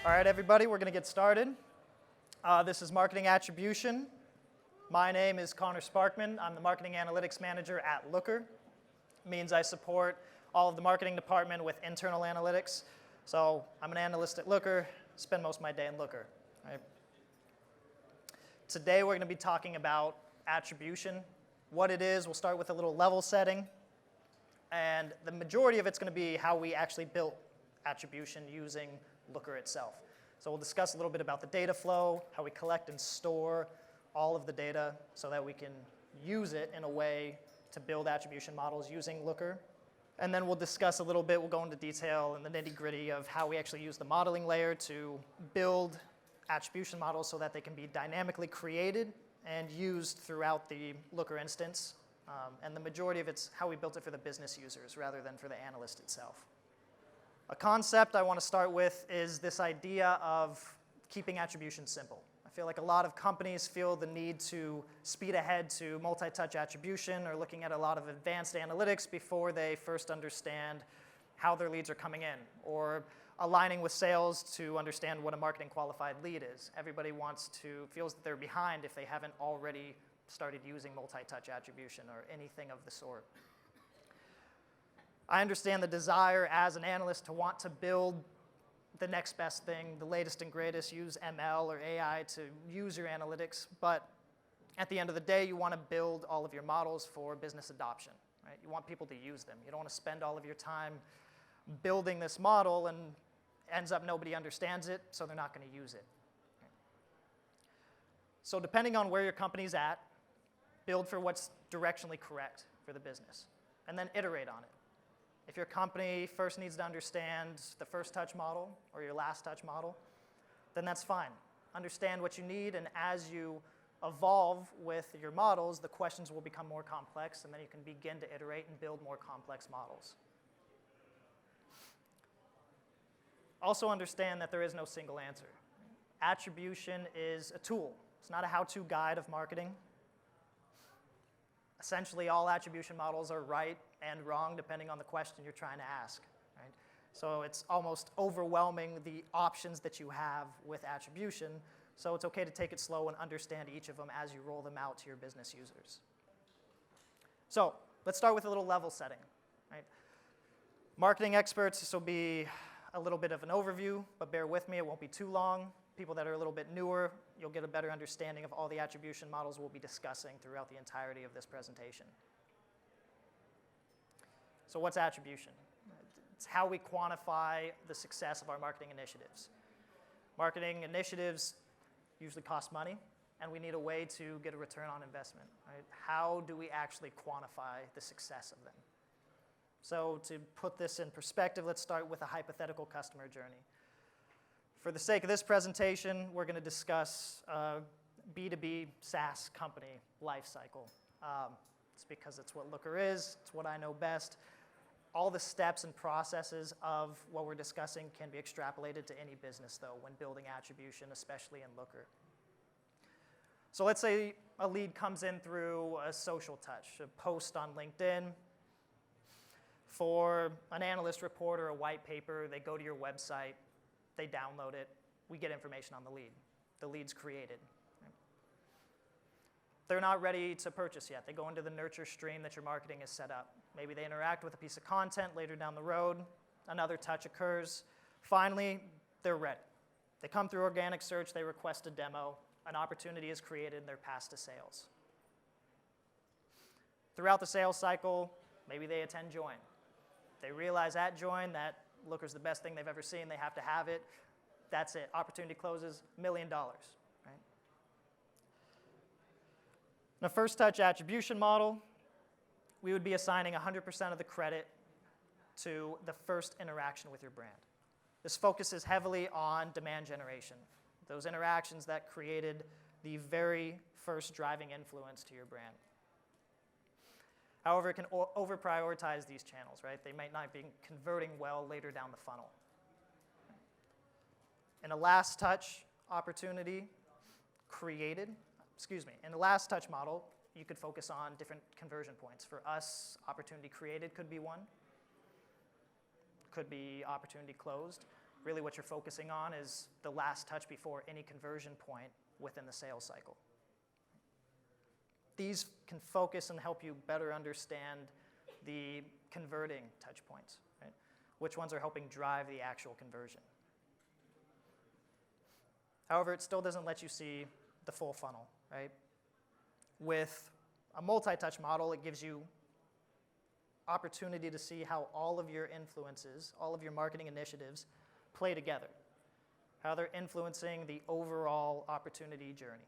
All right, everybody, we're going to get started. This is Marketing Attribution. My name is Connor Sparkman. I'm the Marketing Analytics Manager at Looker. It means I support all of the marketing department with internal analytics. So I'm an analyst at Looker, spend most of my day in Looker. Right? Today we're going to be talking about attribution, what it is. We'll start with a little level setting. And the majority of it's going to be how we actually built attribution using Looker itself. So we'll discuss a little bit about the data flow, how we collect and store all of the data so that we can use it in a way to build attribution models using Looker. And then we'll discuss a little bit, we'll go into detail and the nitty-gritty of how we actually use the modeling layer to build attribution models so that they can be dynamically created and used throughout the Looker instance. And the majority of it's how we built it for the business users rather than for the analyst itself. A concept I want to start with is this idea of keeping attribution simple. I feel like a lot of companies feel the need to speed ahead to multi-touch attribution or looking at a lot of advanced analytics before they first understand how their leads are coming in, or aligning with sales to understand what a marketing qualified lead is. Everybody feels that they're behind if they haven't already started using multi-touch attribution or anything of the sort. I understand the desire as an analyst to want to build the next best thing, the latest and greatest, use ML or AI to use your analytics, but at the end of the day, you want to build all of your models for business adoption, right? You want people to use them. You don't want to spend all of your time building this model and ends up nobody understands it, so they're not going to use it. So depending on where your company's at, build for what's directionally correct for the business, and then iterate on it. If your company first needs to understand the first touch model or your last touch model, then that's fine. Understand what you need, and as you evolve with your models, the questions will become more complex, and then you can begin to iterate and build more complex models. Also understand that there is no single answer. Attribution is a tool. It's not a how-to guide of marketing. Essentially, all attribution models are right and wrong depending on the question you're trying to ask. Right? So it's almost overwhelming the options that you have with attribution, so it's okay to take it slow and understand each of them as you roll them out to your business users. So let's start with a little level setting. Right? Marketing experts, this will be a little bit of an overview, but bear with me, it won't be too long. People that are a little bit newer, you'll get a better understanding of all the attribution models we'll be discussing throughout the entirety of this presentation. So what's attribution? It's how we quantify the success of our marketing initiatives. Marketing initiatives usually cost money, and we need a way to get a return on investment. Right? How do we actually quantify the success of them? So to put this in perspective, let's start with a hypothetical customer journey. For the sake of this presentation, we're going to discuss B2B SaaS company lifecycle. It's because it's what Looker is, it's what I know best. All the steps and processes of what we're discussing can be extrapolated to any business, though, when building attribution, especially in Looker. So let's say a lead comes in through a social touch, a post on LinkedIn. For an analyst report or a white paper, they go to your website, they download it, we get information on the lead. The lead's created. They're not ready to purchase yet. They go into the nurture stream that your marketing has set up. Maybe they interact with a piece of content later down the road. Another touch occurs. Finally, they're ready. They come through organic search, they request a demo, an opportunity is created, and they're passed to sales. Throughout the sales cycle, maybe they attend Join. They realize at Join that Looker's the best thing they've ever seen, they have to have it. That's it. Opportunity closes, $1 million. Right? In a first touch attribution model, we would be assigning 100% of the credit to the first interaction with your brand. This focuses heavily on demand generation, those interactions that created the very first driving influence to your brand. However, it can over-prioritize these channels, right? They might not be converting well later down the funnel. In a last touch opportunity in the last touch model, you could focus on different conversion points. For us, opportunity created could be one, could be opportunity closed. really what you're focusing on is the last touch before any conversion point within the sales cycle. These can focus and help you better understand the converting touch points, right? Which ones are helping drive the actual conversion. However, it still doesn't let you see the full funnel, right? With a multi-touch model, it gives you opportunity to see how all of your influences, all of your marketing initiatives play together, how they're influencing the overall opportunity journey.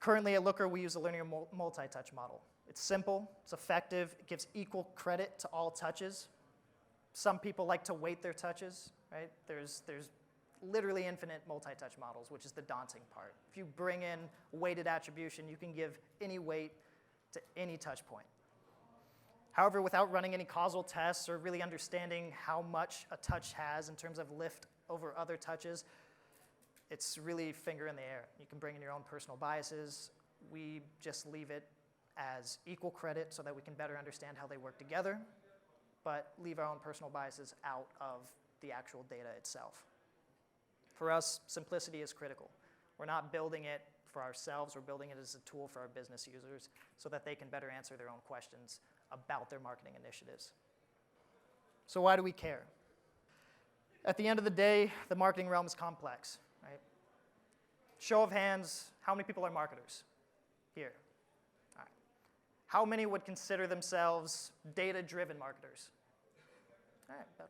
Currently at Looker, we use a linear multi-touch model. It's simple, it's effective, it gives equal credit to all touches. Some people like to weight their touches, right? There's literally infinite multi-touch models, which is the daunting part. If you bring in weighted attribution, you can give any weight to any touch point. However, without running any causal tests or really understanding how much a touch has in terms of lift over other touches, it's really finger in the air. You can bring in your own personal biases. We just leave it as equal credit so that we can better understand how they work together, but leave our own personal biases out of the actual data itself. For us, simplicity is critical. We're not building it for ourselves, we're building it as a tool for our business users so that they can better answer their own questions about their marketing initiatives. So why do we care? At the end of the day, the marketing realm is complex, right? Show of hands, how many people are marketers here? All right. How many would consider themselves data-driven marketers? All right.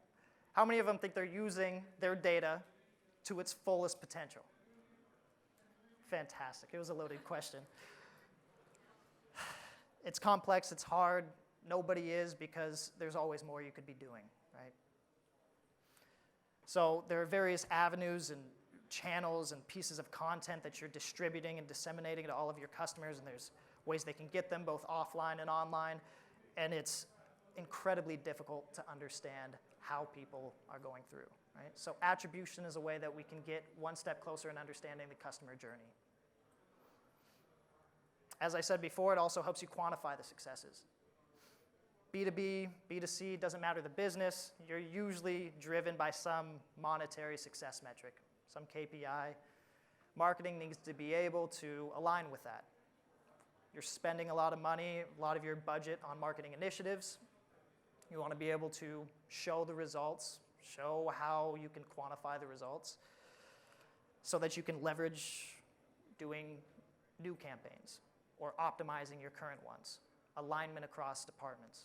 How many of them think they're using their data to its fullest potential? Fantastic. It was a loaded question. It's complex, it's hard. Nobody is, because there's always more you could be doing, right? So there are various avenues and channels and pieces of content that you're distributing and disseminating to all of your customers, and there's ways they can get them both offline and online, and it's incredibly difficult to understand how people are going through, right? So attribution is a way that we can get one step closer in understanding the customer journey. As I said before, it also helps you quantify the successes. B2B, B2C, doesn't matter the business, you're usually driven by some monetary success metric, some KPI. Marketing needs to be able to align with that. You're spending a lot of money, a lot of your budget on marketing initiatives. You want to be able to show the results, show how you can quantify the results so that you can leverage doing new campaigns or optimizing your current ones, alignment across departments.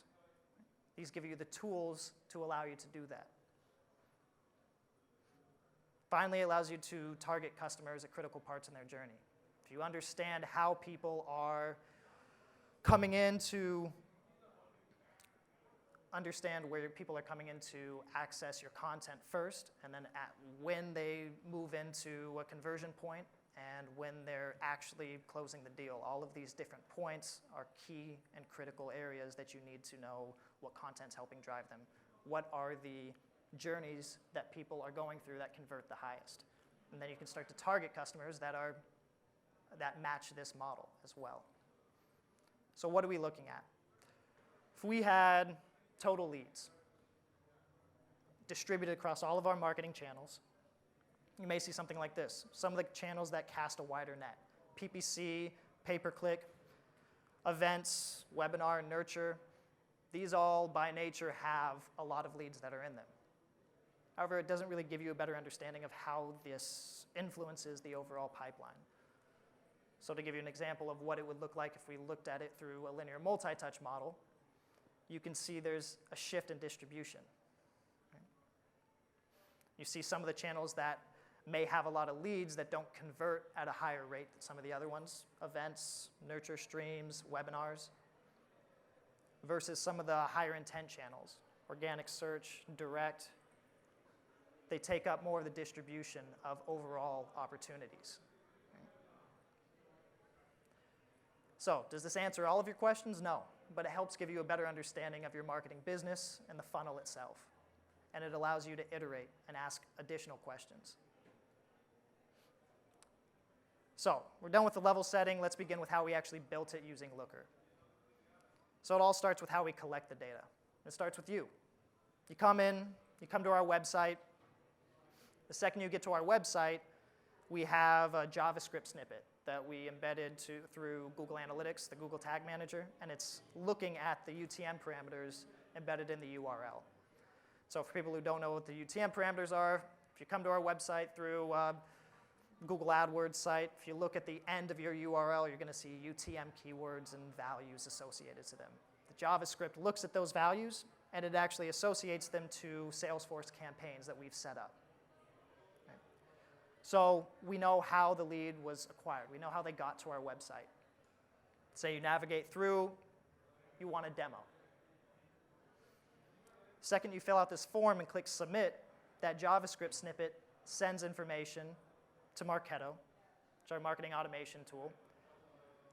These give you the tools to allow you to do that. Finally, it allows you to target customers at critical parts in their journey. If you understand how people are coming in to understand where people are coming in to access your content first, and then when they move into a conversion point and when they're actually closing the deal. All of these different points are key and critical areas that you need to know what content's helping drive them. What are the journeys that people are going through that convert the highest? And then you can start to target customers that match this model as well. So what are we looking at? If we had total leads distributed across all of our marketing channels, you may see something like this. Some of the channels that cast a wider net: PPC, pay-per-click, events, webinar, nurture. These all by nature have a lot of leads that are in them. However, it doesn't really give you a better understanding of how this influences the overall pipeline. So to give you an example of what it would look like if we looked at it through a linear multi-touch model, you can see there's a shift in distribution. You see some of the channels that may have a lot of leads that don't convert at a higher rate than some of the other ones: events, nurture streams, webinars, versus some of the higher intent channels, organic search, direct. They take up more of the distribution of overall opportunities. So, does this answer all of your questions? No, but it helps give you a better understanding of your marketing business and the funnel itself. And it allows you to iterate and ask additional questions. So, we're done with the level setting. Let's begin with how we actually built it using Looker. So it all starts with how we collect the data. It starts with you. You come in You come to our website. The second you get to our website, we have a JavaScript snippet that we embedded through Google Analytics, the Google Tag Manager, and it's looking at the UTM parameters embedded in the URL. So for people who don't know what the UTM parameters are, if you come to our website through Google AdWords site, if you look at the end of your URL, you're going to see UTM keywords and values associated to them. The JavaScript looks at those values, and it actually associates them to Salesforce campaigns that we've set up. Right? So we know how the lead was acquired. We know how they got to our website. Say you navigate through, you want a demo. Second, you fill out this form and click Submit, that JavaScript snippet sends information to Marketo, which is our marketing automation tool,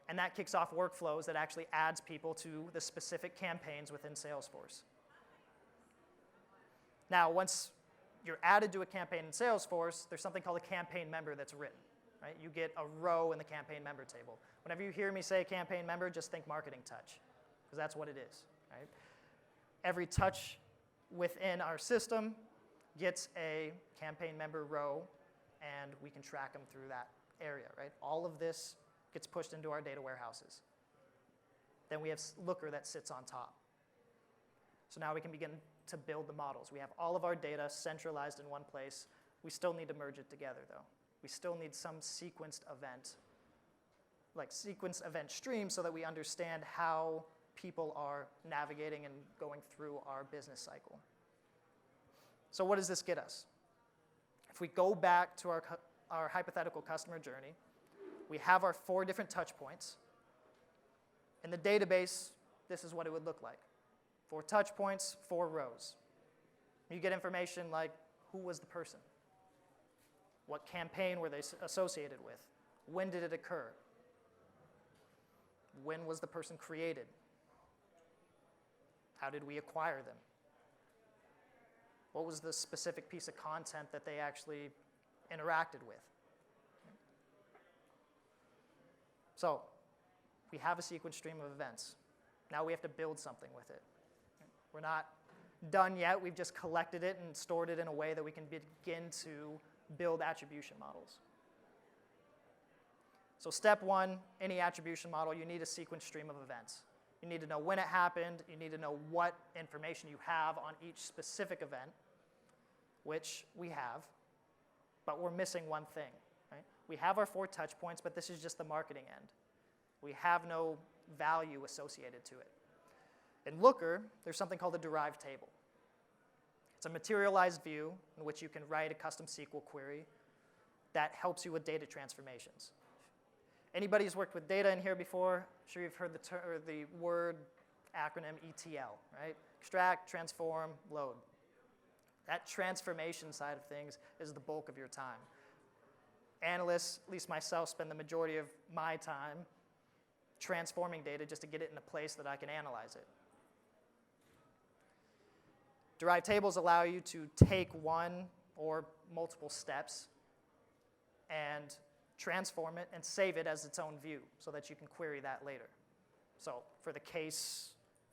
and that kicks off workflows that actually adds people to the specific campaigns within Salesforce. Now, once you're added to a campaign in Salesforce, there's something called a campaign member that's written. Right? You get a row in the campaign member table. Whenever you hear me say campaign member, just think marketing touch, because that's what it is. Right? Every touch within our system gets a campaign member row, and we can track them through that area. Right? All of this gets pushed into our data warehouses. Then we have Looker that sits on top. So now we can begin to build the models. We have all of our data centralized in one place. We still need to merge it together, though. We still need some sequenced event, like sequenced event stream, so that we understand how people are navigating and going through our business cycle. So what does this get us? If we go back to our hypothetical customer journey, we have our 4 different touch points. In the database, this is what it would look like. 4 touch points, 4 rows. You get information like, who was the person? What campaign were they associated with? When did it occur? When was the person created? How did we acquire them? What was the specific piece of content that they actually interacted with? So we have a sequence stream of events. Now we have to build something with it. We're not done yet. We've just collected it and stored it in a way that we can begin to build attribution models. So step 1, any attribution model, you need a sequence stream of events. You need to know when it happened. You need to know what information you have on each specific event, which we have, but we're missing one thing. Right? We have our 4 touch points, but this is just the marketing end. We have no value associated to it. In Looker, there's something called a derived table. It's a materialized view in which you can write a custom SQL query that helps you with data transformations. Anybody who's worked with data in here before, I'm sure you've heard the word acronym ETL, right? Extract, transform, load. That transformation side of things is the bulk of your time. Analysts, at least myself, spend the majority of my time transforming data just to get it in a place that I can analyze it. Derived tables allow you to take one or multiple steps and transform it and save it as its own view so that you can query that later. So for the case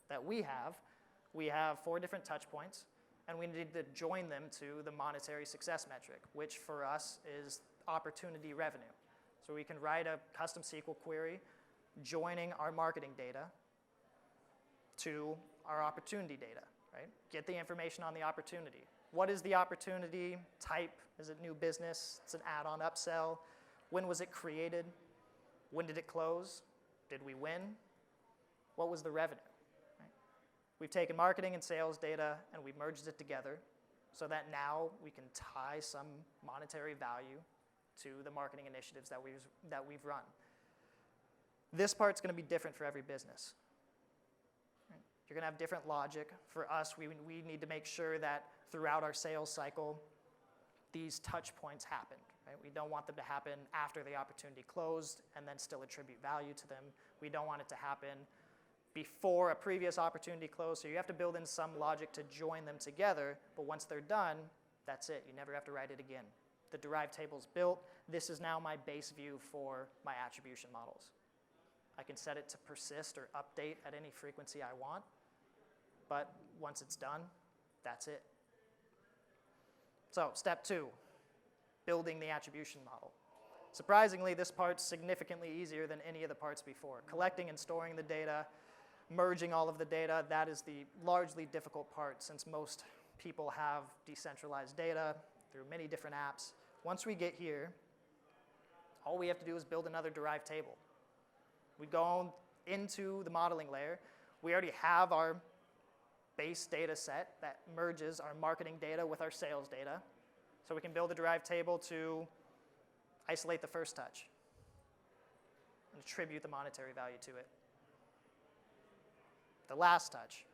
that we have 4 different touch points, and we need to join them to the monetary success metric, which for us is opportunity revenue. So we can write a custom SQL query joining our marketing data to our opportunity data. Right? Get the information on the opportunity. What is the opportunity type? Is it new business? It's an add-on upsell. When was it created? When did it close? Did we win? What was the revenue? Right? We've taken marketing and sales data and we've merged it together so that now we can tie some monetary value to the marketing initiatives that we've run. This part's going to be different for every business. You're going to have different logic. For us, we need to make sure that throughout our sales cycle, these touch points happen. Right? We don't want them to happen after the opportunity closed and then still attribute value to them. We don't want it to happen before a previous opportunity closed. So you have to build in some logic to join them together. But once they're done, that's it. You never have to write it again. The derived table's built. This is now my base view for my attribution models. I can set it to persist or update at any frequency I want. But once it's done, that's it. So step 2, building the attribution model. Surprisingly, this part's significantly easier than any of the parts before. Collecting and storing the data, merging all of the data, that is the largely difficult part since most people have decentralized data through many different apps. Once we get here, all we have to do is build another derived table. We go into the modeling layer. We already have our base data set that merges our marketing data with our sales data. So we can build a derived table to isolate the first touch and attribute the monetary value to it. The last touch,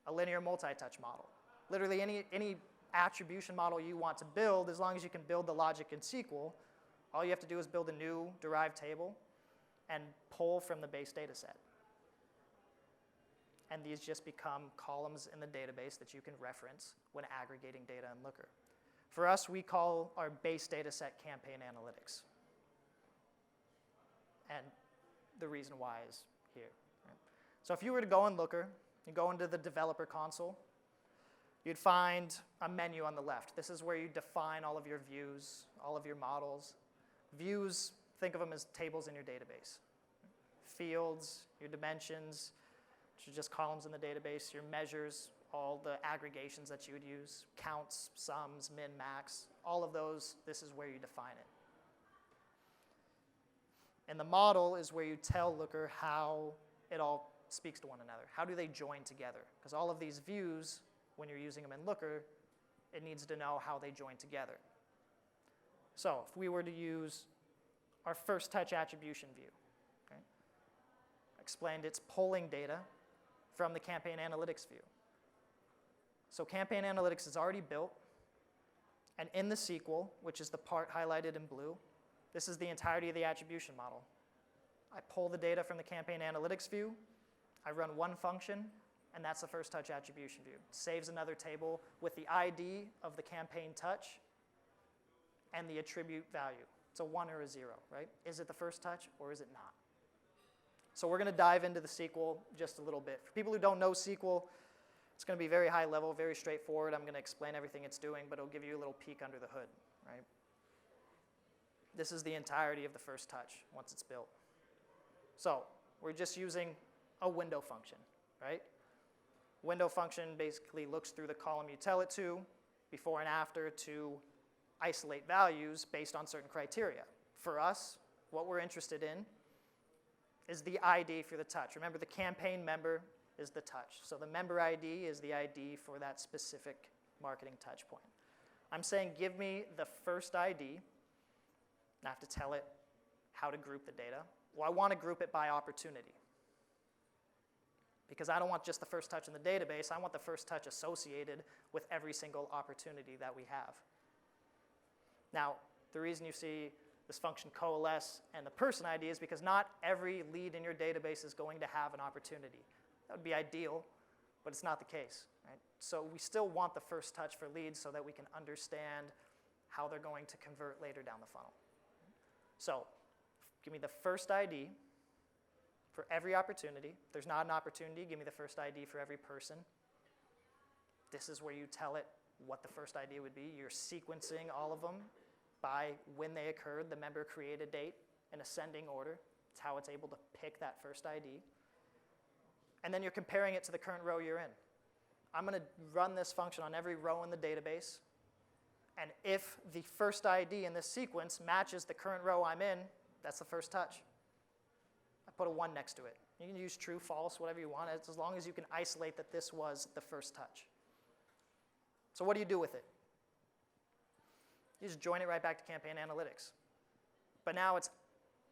a linear multi-touch model. Literally any attribution model you want to build, as long as you can build the logic in SQL, all you have to do is build a new derived table and pull from the base data set. And these just become columns in the database that you can reference when aggregating data in Looker. For us, we call our base data set campaign analytics. And the reason why is here. Right? So if you were to go in Looker, you go into the developer console, you'd find a menu on the left. This is where you define all of your views, all of your models. Views, think of them as tables in your database. Fields, your dimensions, which are just columns in the database, your measures, all the aggregations that you would use, counts, sums, min, max, all of those, this is where you define it. And the model is where you tell Looker how it all speaks to one another. How do they join together? Because all of these views, when you're using them in Looker, it needs to know how they join together. So if we were to use our first touch attribution view, okay, I explained it's pulling data from the campaign analytics view. So campaign analytics is already built, and in the SQL, which is the part highlighted in blue, this is the entirety of the attribution model. I pull the data from the campaign analytics view, I run one function, and that's the first touch attribution view. It saves another table with the ID of the campaign touch and the attribute value. It's a 1 or a 0, right? Is it the first touch or is it not? So we're going to dive into the SQL just a little bit. For people who don't know SQL, it's going to be very high level, very straightforward. I'm going to explain everything it's doing, but it'll give you a little peek under the hood, right? This is the entirety of the first touch once it's built. So we're just using a window function, right? Window function basically looks through the column you tell it to, before and after, to isolate values based on certain criteria. For us, what we're interested in is the ID for the touch. Remember, the campaign member is the touch. So the member ID is the ID for that specific marketing touch point. I'm saying give me the first ID, and I have to tell it how to group the data. Well, I want to group it by opportunity, because I don't want just the first touch in the database. I want the first touch associated with every single opportunity that we have. Now, the reason you see this function coalesce and the person ID is because not every lead in your database is going to have an opportunity. That would be ideal, but it's not the case. Right? So we still want the first touch for leads so that we can understand how they're going to convert later down the funnel. So give me the first ID for every opportunity. If there's not an opportunity, give me the first ID for every person. This is where you tell it what the first ID would be. You're sequencing all of them by when they occurred, the member created date in ascending order. It's how it's able to pick that first ID. And then you're comparing it to the current row you're in. I'm going to run this function on every row in the database. And if the first ID in this sequence matches the current row I'm in, that's the first touch. I put a 1 next to it. You can use true, false, whatever you want, as long as you can isolate that this was the first touch. So what do you do with it? You just join it right back to campaign analytics. But now it's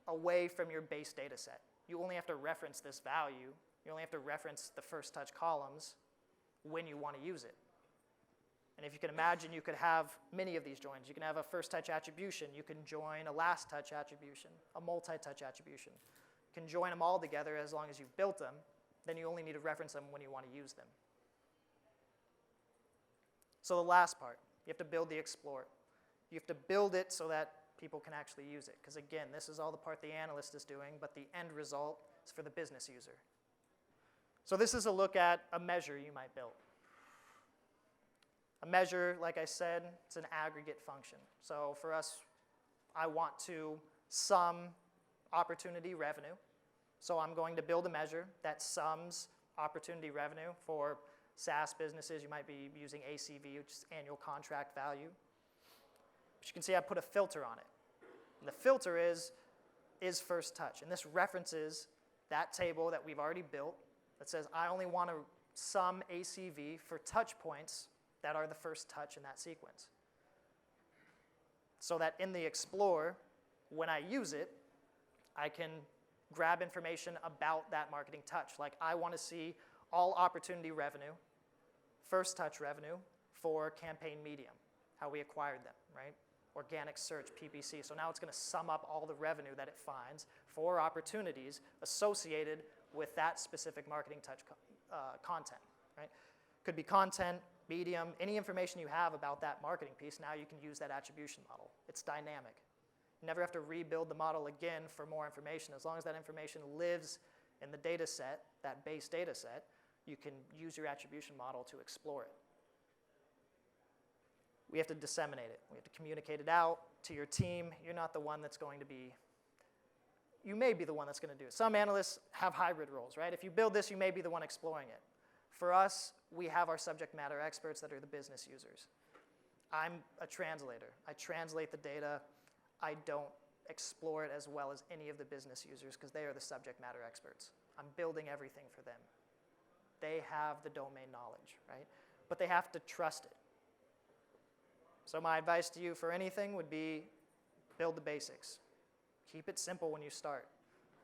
away from your base data set. You only have to reference this value. You only have to reference the first touch columns when you want to use it. And if you can imagine, you could have many of these joins. You can have a first touch attribution. You can join a last touch attribution, a multi-touch attribution. You can join them all together as long as you've built them. Then you only need to reference them when you want to use them. So the last part, you have to build the Explorer. You have to build it so that people can actually use it. Because again, this is all the part the analyst is doing, but the end result is for the business user. So this is a look at a measure you might build. A measure, like I said, it's an aggregate function. So for us, I want to sum opportunity revenue. So I'm going to build a measure that sums opportunity revenue. For SaaS businesses, you might be using ACV, which is annual contract value. But you can see I put a filter on it. And the filter is first touch. And this references that table that we've already built that says I only want to sum ACV for touch points that are the first touch in that sequence. So that in the Explorer, when I use it, I can grab information about that marketing touch. Like I want to see all opportunity revenue, first touch revenue for campaign medium, how we acquired them, right? Organic search, PPC. So now it's going to sum up all the revenue that it finds for opportunities associated with that specific marketing touch content, right? Could be content, medium, any information you have about that marketing piece, now you can use that attribution model. It's dynamic. You never have to rebuild the model again for more information. As long as that information lives in the data set, that base data set, you can use your attribution model to explore it. We have to disseminate it. We have to communicate it out to your team. You're not the one that's going to be, you may be the one that's going to do it. Some analysts have hybrid roles, right? If you build this, you may be the one exploring it. For us, we have our subject matter experts that are the business users. I'm a translator. I translate the data. I don't explore it as well as any of the business users because they are the subject matter experts. I'm building everything for them. They have the domain knowledge, right? But they have to trust it. So my advice to you for anything would be build the basics. Keep it simple when you start.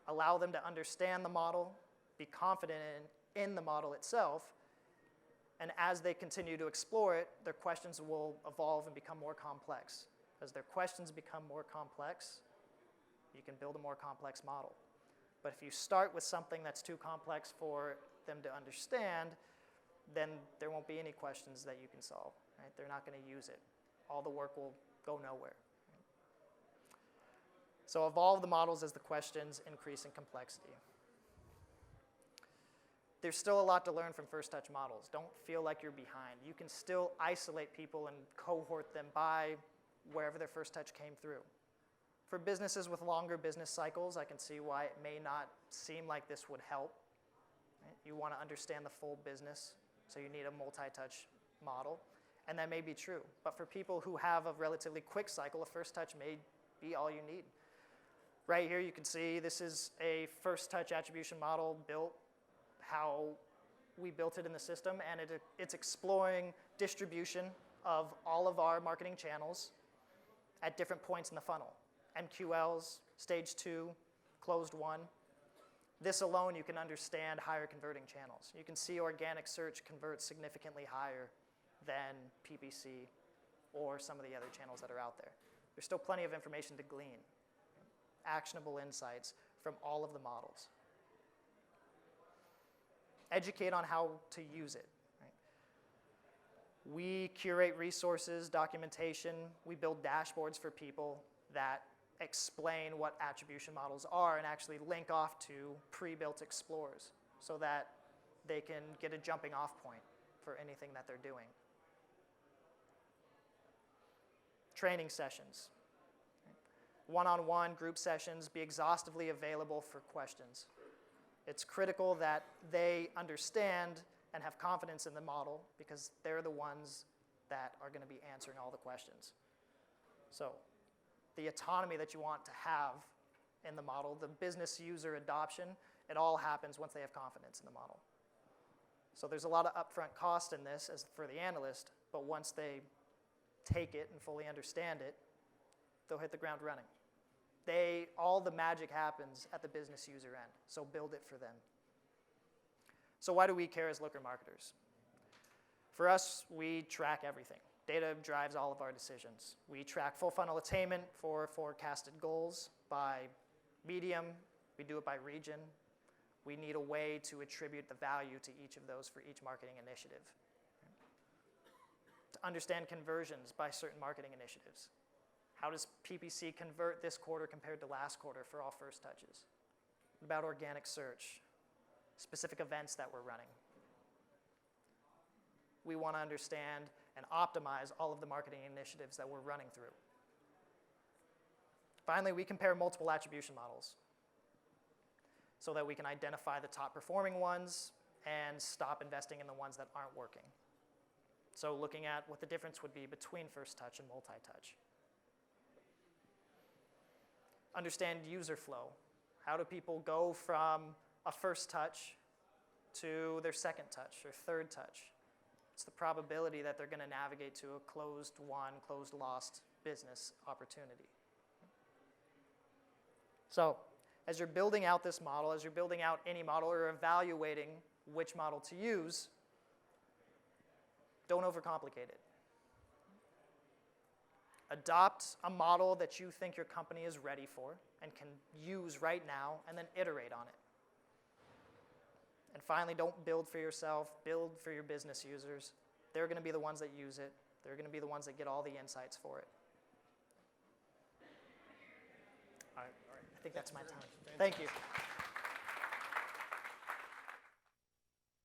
Allow them to understand the model, be confident in the model itself, and as they continue to explore it, their questions will evolve and become more complex. As their questions become more complex, you can build a more complex model. But if you start with something that's too complex for them to understand, then there won't be any questions that you can solve, right? They're not going to use it. All the work will go nowhere. Right? So evolve the models as the questions increase in complexity. There's still a lot to learn from first touch models. Don't feel like you're behind. You can still isolate people and cohort them by wherever their first touch came through. For businesses with longer business cycles, I can see why it may not seem like this would help. Right? You want to understand the full business, so you need a multi-touch model, and that may be true. But for people who have a relatively quick cycle, a first touch may be all you need. Right here you can see this is a first touch attribution model built how we built it in the system, and it's exploring distribution of all of our marketing channels at different points in the funnel. MQLs, stage 2, closed 1. This alone, you can understand higher converting channels. You can see organic search converts significantly higher than PPC or some of the other channels that are out there. There's still plenty of information to glean, actionable insights from all of the models. Educate on how to use it. Right? We curate resources, documentation. We build dashboards for people that explain what attribution models are and actually link off to pre-built explorers so that they can get a jumping off point for anything that they're doing. Training sessions. One-on-one group sessions, be exhaustively available for questions. It's critical that they understand and have confidence in the model because they're the ones that are going to be answering all the questions. So the autonomy that you want to have in the model, the business user adoption, it all happens once they have confidence in the model. So there's a lot of upfront cost in this as for the analyst, but once they take it and fully understand it, they'll hit the ground running. All the magic happens at the business user end, so build it for them. So why do we care as looker marketers? For us, we track everything. Data drives all of our decisions. We track full funnel attainment for forecasted goals by medium. We do it by region. We need a way to attribute the value to each of those for each marketing initiative. To understand conversions by certain marketing initiatives. How does PPC convert this quarter compared to last quarter for all first touches? What about organic search? Specific events that we're running. We want to understand and optimize all of the marketing initiatives that we're running through. Finally, we compare multiple attribution models so that we can identify the top performing ones and stop investing in the ones that aren't working. So looking at what the difference would be between first touch and multi-touch. Understand user flow. How do people go from a first touch to their second touch or third touch? It's the probability that they're going to navigate to a closed won, closed lost business opportunity. So as you're building out this model, as you're building out any model or evaluating which model to use, don't overcomplicate it. Adopt a model that you think your company is ready for and can use right now, and then iterate on it. And finally, don't build for yourself, build for your business users. They're going to be the ones that use it. They're going to be the ones that get all the insights for it. All right. I think that's my time. Thank you.